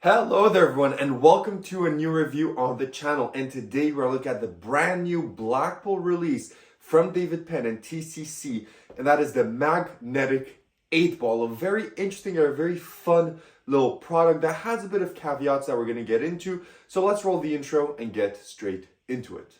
Hello there everyone and welcome to a new review on the channel, and today we're looking at the brand new Blackpool release from David Penn and TCC, and that is the Magnetic 8 Ball. A very interesting and a very fun little product that has a bit of caveats that we're going to get into. So let's roll the intro and get straight into it.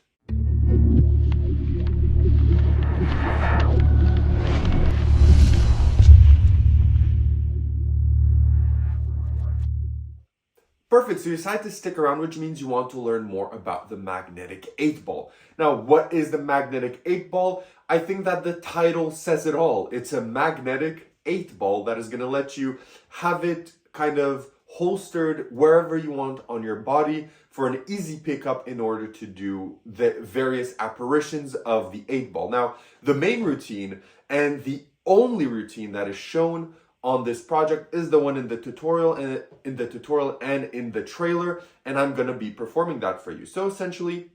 Perfect, so you decide to stick around, which means you want to learn more about the Magnetic 8 Ball. Now, what is the Magnetic 8 Ball? I think that the title says it all. It's a magnetic 8 ball that is going to let you have it kind of holstered wherever you want on your body for an easy pickup in order to do the various apparitions of the 8 ball. Now, the main routine and the only routine that is shown on this project is the one in the tutorial and in the trailer, and I'm going to be performing that for you. So essentially,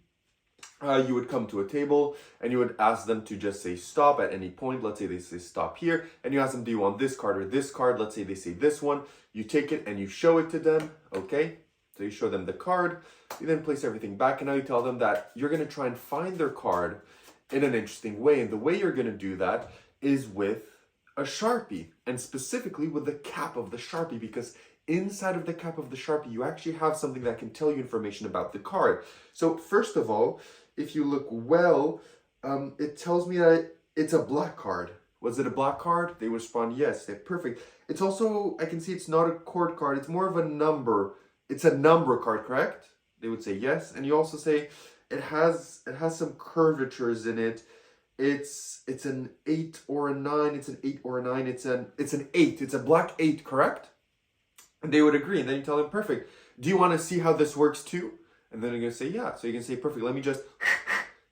you would come to a table and you would ask them to just say stop at any point. Let's say they say stop here, and you ask them, do you want this card or this card? Let's say they say this one. You take it and you show it to them, okay? So you show them the card, you then place everything back, and now you tell them that you're going to try and find their card in an interesting way, and the way you're going to do that is with a Sharpie, and specifically with the cap of the Sharpie, because inside of the cap of the Sharpie you actually have something that can tell you information about the card. So first of all, if you look well, it tells me that it's a black card. Was it a black card? They respond yes. They're perfect. It's also, I can see it's not a chord card, it's more of a number. It's a number card, correct? They would say yes. And you also say it has some curvatures in it. It's an 8 or a 9, it's an 8 or a 9, it's an 8, it's a black 8, correct? And they would agree, and then you tell them, perfect. Do you want to see how this works too? And then you're going to say, yeah. So you can say, perfect, let me just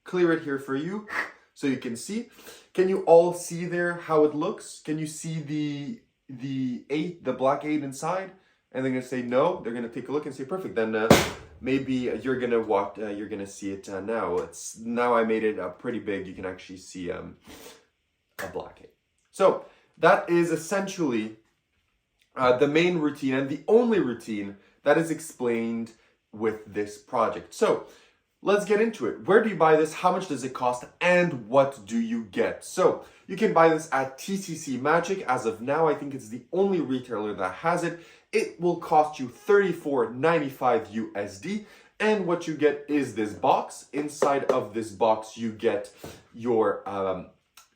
clear it here for you so you can see. Can you all see there how it looks? Can you see the 8, the black 8 inside? And they're going to say no. They're going to take a look and say, perfect, then maybe you're gonna see it now. Now I made it pretty big. You can actually see a black 8. So that is essentially the main routine and the only routine that is explained with this project. So let's get into it. Where do you buy this? How much does it cost? And what do you get? So you can buy this at TCC Magic. As of now, I think it's the only retailer that has it. It will cost you $34.95 USD. And what you get is this box. Inside of this box, you get your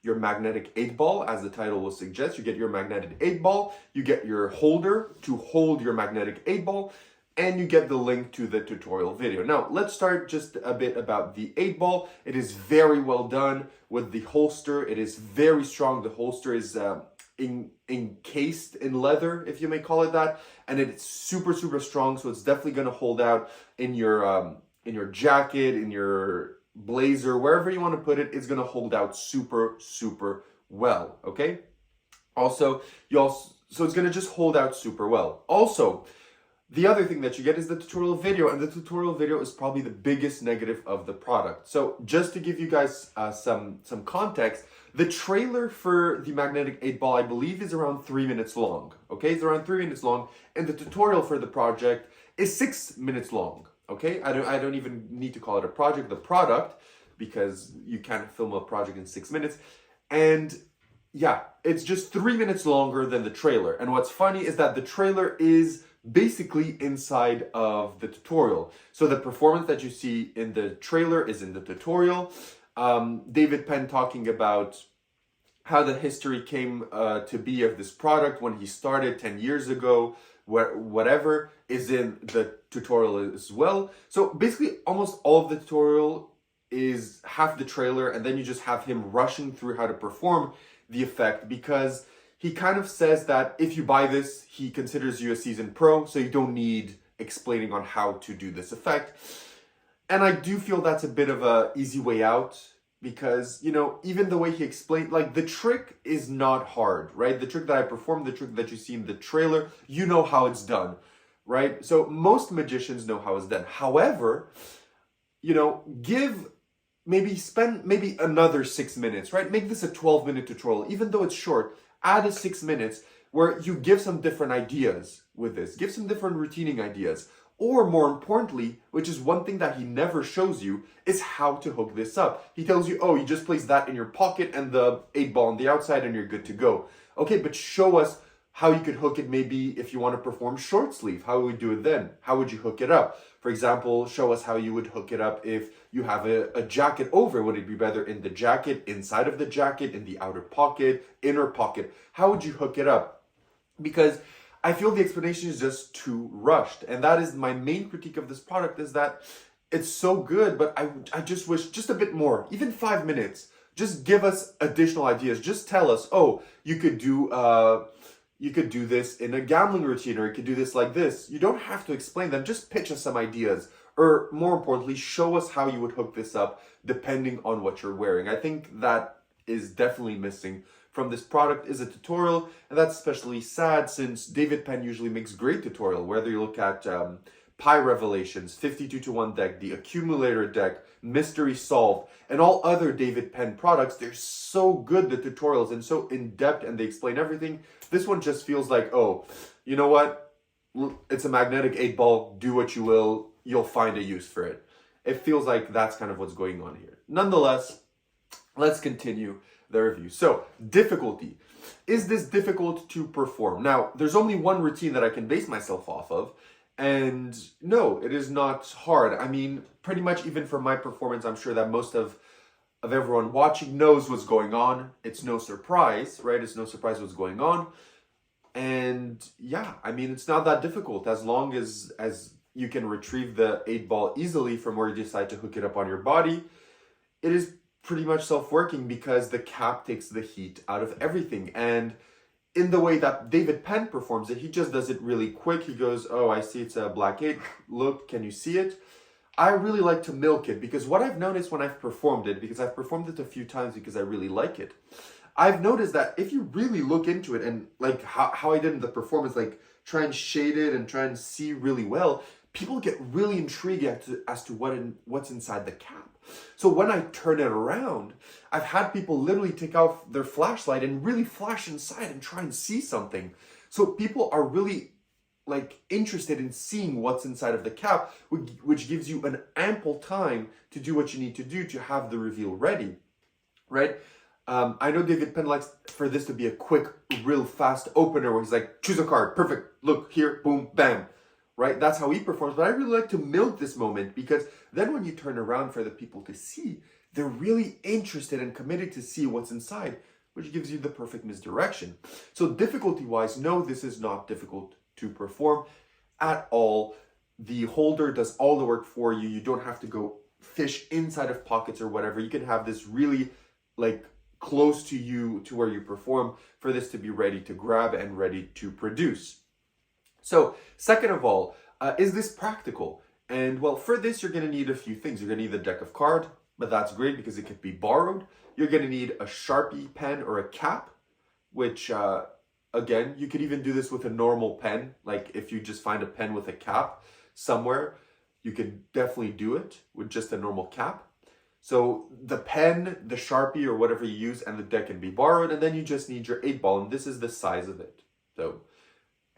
magnetic 8 ball, as the title will suggest. You get your magnetic 8 ball. You get your holder to hold your magnetic 8 ball. And you get the link to the tutorial video. Now, let's start just a bit about the 8 ball. It is very well done with the holster. It is very strong. The holster is encased in leather, if you may call it that, and it's super strong. So it's definitely going to hold out in your jacket, in your blazer, wherever you want to put it. It's going to hold out super well. Okay. So it's going to just hold out super well. Also, the other thing that you get is the tutorial video, and the tutorial video is probably the biggest negative of the product. So just to give you guys some context, the trailer for the Magnetic 8 Ball, I believe, is around 3 minutes long. Okay, it's around 3 minutes long, and the tutorial for the project is 6 minutes long. Okay, I don't even need to call it a project, the product, because you can't film a project in 6 minutes. And yeah, it's just 3 minutes longer than the trailer. And what's funny is that the trailer is basically inside of the tutorial. So the performance that you see in the trailer is in the tutorial. David Penn talking about how the history came to be of this product when he started 10 years ago, whatever is in the tutorial as well. So basically almost all of the tutorial is half the trailer, and then you just have him rushing through how to perform the effect, because he kind of says that if you buy this, he considers you a seasoned pro, so you don't need explaining on how to do this effect. And I do feel that's a bit of a easy way out, because, you know, even the way he explained, like, the trick is not hard, right? The trick that I performed, the trick that you see in the trailer, you know how it's done, right? So most magicians know how it's done. However, you know, spend another 6 minutes, right? Make this a 12-minute tutorial, even though it's short. Add a 6 minutes, where you give some different ideas with this, give some different routining ideas. Or more importantly, which is one thing that he never shows you, is how to hook this up. He tells you, oh, you just place that in your pocket and the 8-ball on the outside and you're good to go. Okay, but show us how you could hook it. Maybe if you want to perform short sleeve, how would you do it then? How would you hook it up? For example, show us how you would hook it up if you have a jacket over. Would it be better in the jacket, inside of the jacket, in the outer pocket, inner pocket? How would you hook it up? Because I feel the explanation is just too rushed. And that is my main critique of this product, is that it's so good, but I just wish just a bit more, even 5 minutes. Just give us additional ideas. Just tell us, oh, you could do this in a gambling routine, or you could do this like this. You don't have to explain them. Just pitch us some ideas. Or more importantly, show us how you would hook this up depending on what you're wearing. I think that is definitely missing from this product, is a tutorial, and that's especially sad since David Penn usually makes great tutorial, whether you look at Pi Revelations, 52-to-1 deck, the Accumulator deck, Mystery Solved, and all other David Penn products. They're so good, the tutorials, and so in-depth, and they explain everything. This one just feels like, oh, you know what? It's a magnetic 8-ball, do what you will, you'll find a use for it. It feels like that's kind of what's going on here. Nonetheless, let's continue the review. So, difficulty. Is this difficult to perform? Now, there's only one routine that I can base myself off of, and no, it is not hard. I mean, pretty much even for my performance, I'm sure that most of everyone watching knows what's going on. It's no surprise, right? It's no surprise what's going on. And yeah, I mean, it's not that difficult as long as you can retrieve the 8-ball easily from where you decide to hook it up on your body. It is pretty much self-working because the cap takes the heat out of everything. And in the way that David Penn performs it, he just does it really quick. He goes, oh, I see it's a black 8. Look, can you see it? I really like to milk it, because what I've noticed when I've performed it, because I've performed it a few times because I really like it, I've noticed that if you really look into it and like how I did in the performance, like try and shade it and try and see really well, people get really intrigued as to what's inside the cap. So when I turn it around, I've had people literally take out their flashlight and really flash inside and try and see something. So people are really like interested in seeing what's inside of the cap, which gives you an ample time to do what you need to do to have the reveal ready, right? I know David Penn likes for this to be a quick, real fast opener where he's like, choose a card, perfect, look here, boom, bam. Right? That's how he performs. But I really like to milk this moment, because then when you turn around for the people to see, they're really interested and committed to see what's inside, which gives you the perfect misdirection. So difficulty-wise, no, this is not difficult to perform at all. The holder does all the work for you. You don't have to go fish inside of pockets or whatever. You can have this really like close to you to where you perform for this to be ready to grab and ready to produce. So, second of all, is this practical? And well, for this, you're going to need a few things. You're going to need a deck of cards, but that's great because it could be borrowed. You're going to need a Sharpie pen or a cap, which, again, you could even do this with a normal pen. Like if you just find a pen with a cap somewhere, you could definitely do it with just a normal cap. So the pen, the Sharpie, or whatever you use, and the deck can be borrowed. And then you just need your 8-ball, and this is the size of it. So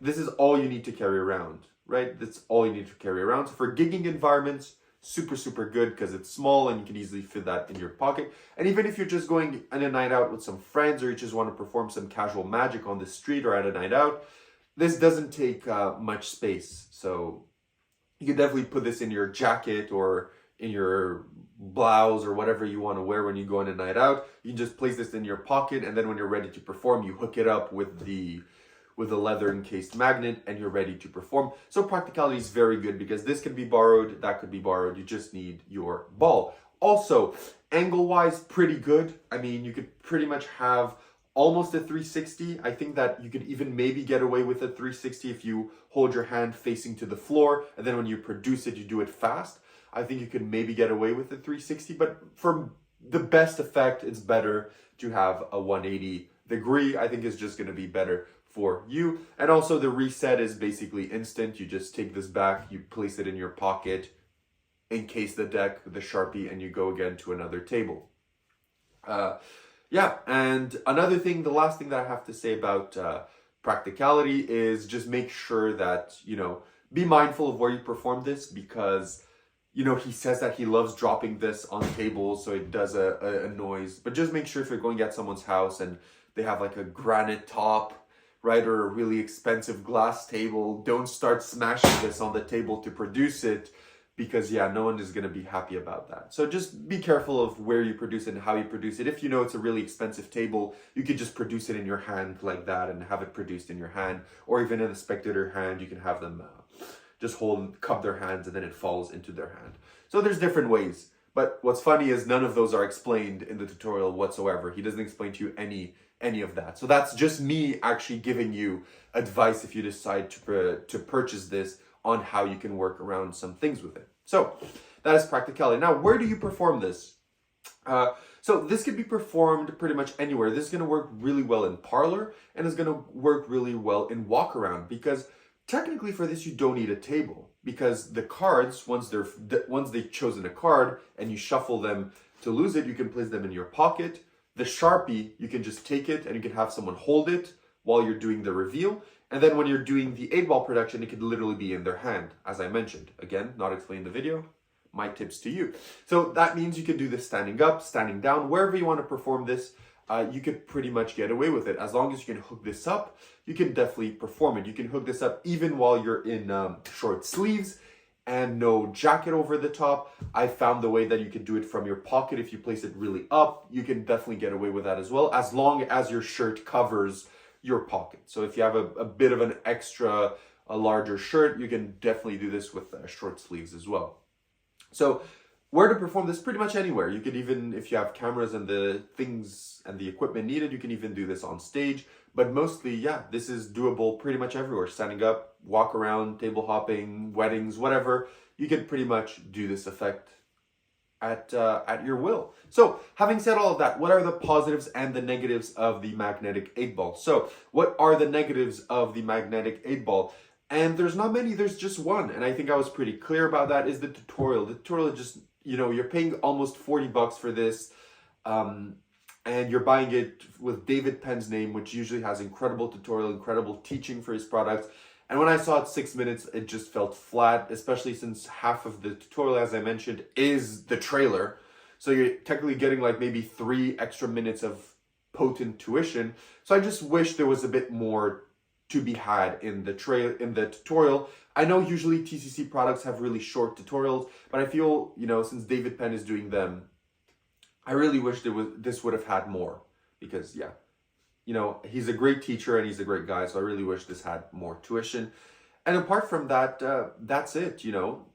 this is all you need to carry around, right? That's all you need to carry around. So for gigging environments, super, super good because it's small and you can easily fit that in your pocket. And even if you're just going on a night out with some friends, or you just want to perform some casual magic on the street or at a night out, this doesn't take much space. So you can definitely put this in your jacket or in your blouse or whatever you want to wear when you go on a night out. You can just place this in your pocket, and then when you're ready to perform, you hook it up with the leather encased magnet and you're ready to perform. So practicality is very good because this can be borrowed, that could be borrowed. You just need your ball. Also, angle wise, pretty good. I mean, you could pretty much have almost a 360. I think that you could even maybe get away with a 360 if you hold your hand facing to the floor, and then when you produce it, you do it fast. I think you could maybe get away with a 360, but for the best effect, it's better to have a 180 degree. I think it's just going to be better for you. And also the reset is basically instant. You just take this back, you place it in your pocket, encase the deck with the Sharpie, and you go again to another table. Yeah, and another thing, the last thing that I have to say about Practicality is just make sure that, be mindful of where you perform this, because, he says that he loves dropping this on tables so it does a noise. But just make sure if you're going at someone's house and they have like a granite top, right, or a really expensive glass table, don't start smashing this on the table to produce it, because no one is going to be happy about that. So just be careful of where you produce it and how you produce it. If you know it's a really expensive table, you could just produce it in your hand like that and have it produced in your hand, or even in a spectator hand. You can have them just cup their hands and then it falls into their hand. So there's different ways. But what's funny is none of those are explained in the tutorial whatsoever. He doesn't explain to you any of that. So that's just me actually giving you advice if you decide to purchase this, on how you can work around some things with it. So that is Practicality. Now, where do you perform this? So this could be performed pretty much anywhere. This is going to work really well in parlor, and it's going to work really well in walk around, because technically for this you don't need a table, because the cards, once they've chosen a card and you shuffle them to lose it, you can place them in your pocket. The Sharpie, you can just take it and you can have someone hold it while you're doing the reveal. And then when you're doing the 8-ball production, it could literally be in their hand, as I mentioned. Again, not explained in the video, my tips to you. So that means you can do this standing up, standing down, wherever you want to perform this. You could pretty much get away with it. As long as you can hook this up, you can definitely perform it. You can hook this up even while you're in short sleeves and no jacket over the top. I found the way that you can do it from your pocket. If you place it really up, you can definitely get away with that as well, as long as your shirt covers your pocket. So if you have a bit of an extra, a larger shirt, you can definitely do this with short sleeves as well. So where to perform this? Pretty much anywhere. You could even, if you have cameras and the things and the equipment needed, you can even do this on stage. But mostly, this is doable pretty much everywhere. Standing up, walk around, table hopping, weddings, whatever. You can pretty much do this effect at your will. So having said all of that, what are the positives and the negatives of the magnetic 8-ball? So what are the negatives of the magnetic 8-ball? And there's not many, there's just one. And I think I was pretty clear about that, is the tutorial. The tutorial is just, you're paying almost $40 for this. And you're buying it with David Penn's name, which usually has incredible tutorial, incredible teaching for his products. And when I saw it 6 minutes, it just felt flat, especially since half of the tutorial, as I mentioned, is the trailer. So you're technically getting like maybe 3 extra minutes of potent tuition. So I just wish there was a bit more to be had in the tutorial. I know usually TCC products have really short tutorials, but I feel, since David Penn is doing them, I really wish this would have had more, because he's a great teacher and he's a great guy. So I really wish this had more tuition. And apart from that, that's it.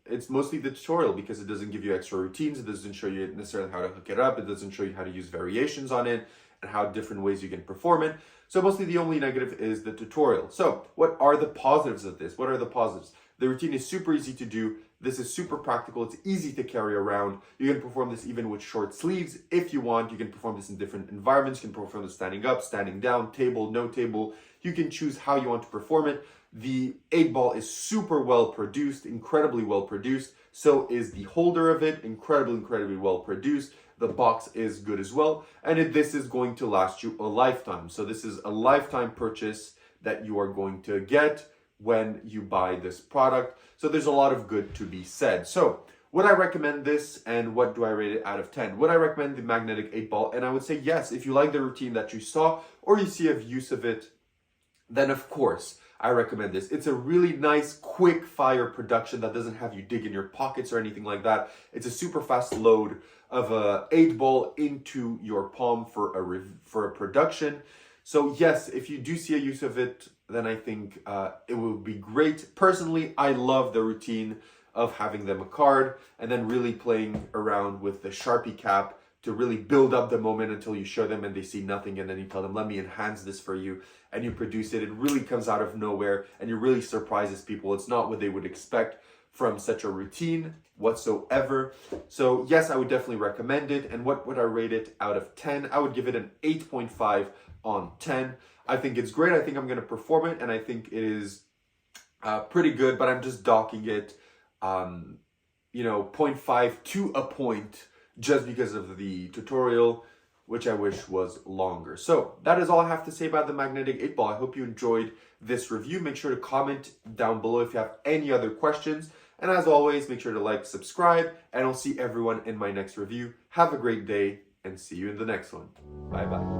It's mostly the tutorial, because it doesn't give you extra routines. It doesn't show you necessarily how to hook it up. It doesn't show you how to use variations on it and how different ways you can perform it. So mostly the only negative is the tutorial. So what are the positives of this? What are the positives? The routine is super easy to do. This is super practical. It's easy to carry around. You can perform this even with short sleeves if you want. You can perform this in different environments. You can perform this standing up, standing down, table, no table. You can choose how you want to perform it. The 8-ball is super well produced, incredibly well produced. So is the holder of it, incredibly well produced. The box is good as well. And this is going to last you a lifetime. So this is a lifetime purchase that you are going to get when you buy this product. So there's a lot of good to be said. So would I recommend this, and what do I rate it out of 10? Would I recommend the magnetic 8-ball? And I would say yes. If you like the routine that you saw, or you see a use of it, then of course I recommend this. It's a really nice, quick fire production that doesn't have you dig in your pockets or anything like that. It's a super fast load of a 8-ball into your palm for a production. So yes, if you do see a use of it, then I think it will be great. Personally, I love the routine of having them a card and then really playing around with the Sharpie cap to really build up the moment until you show them and they see nothing, and then you tell them, let me enhance this for you, and you produce it. It really comes out of nowhere and it really surprises people. It's not what they would expect from such a routine whatsoever. So yes, I would definitely recommend it. And what would I rate it out of 10? I would give it an 8.5 on 10. I think it's great. I think I'm going to perform it, and I think it is pretty good, but I'm just docking it 0.5 to a point just because of the tutorial. which I wish was longer. So that is all I have to say about the magnetic 8 ball. I hope you enjoyed this review. Make sure to comment down below if you have any other questions. And as always, make sure to like, subscribe, and I'll see everyone in my next review. Have a great day, and see you in the next one. Bye-bye.